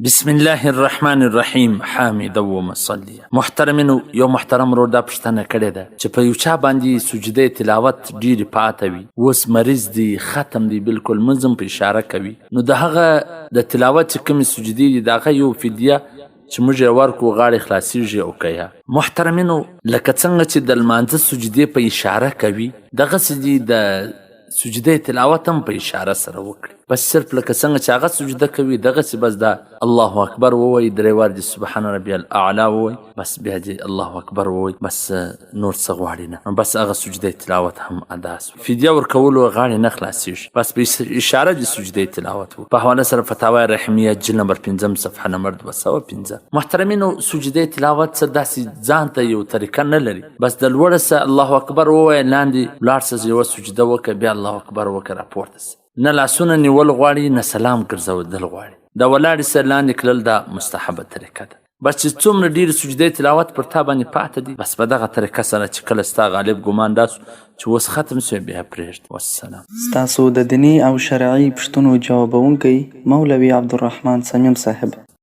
بسم الله الرحمن الرحیم حامد و مصلی. محترمینو، یو محترم ورور دا پوښتنه کړې ده چې په یو چا باندې سجده تلاوت ډېرې پاته وي، اوس مریض دی، ختم دی، بالکل منظم په اشاره کوي، نو د هغه د تلاوت چې کومې سجدې دي د هغه یو فدیه چې موږ یې ورکړو غاړې خلاصېږي او که یا محترمینو لکه څنګه چې د لمانځه سجدې په اشاره کوي دغسې دي د سجده تلاوت هم په اشاره سره وکړي، بس صرف لکه څنګه چې هغه سجده کوي دغسې بس دا الله اکبر ووایي، درې وار دې سبحان ربي الاعلی ووایي، بس بیا دې الله اکبر ووایي، بس نور څه غواړي نه، بس هغه سجده تلاوت هم ادا سو. فدیه ورکولو غاړې نه خلاصېږي، بس په اشاره دې سجده تلاوت وکړي. په حواله سره فتاوی رحمیه جلد نمبر 5 صفحه نمبر 205. محترمینو، سجده تلاوت څه داسې ځان ته یو طریقه نه لري، بس د لوړه څه الله اکبر ووایه، لاندې لاړ څه یوه سجده وکړه، بیا الله اکبر وکړه، راپورته څه نه لاسونه نیول غواړي نه سلام ګرځودل غواړي، د ولاړې سر لاندې کړل دا مستحبه طریقه ده. بس چې څومره ډېرې سجدې تلاوت پر تا باندې پاته دي، بس په دغه طریقه سره چې کله ستا غالب ګمان دا سو چې اوس ختم سوی بیا پرېږده. والسلام. ستاسو د دیني او شرعي پوښتنو جوابونکی مولوي عبدالرحمن صمیم صاحب.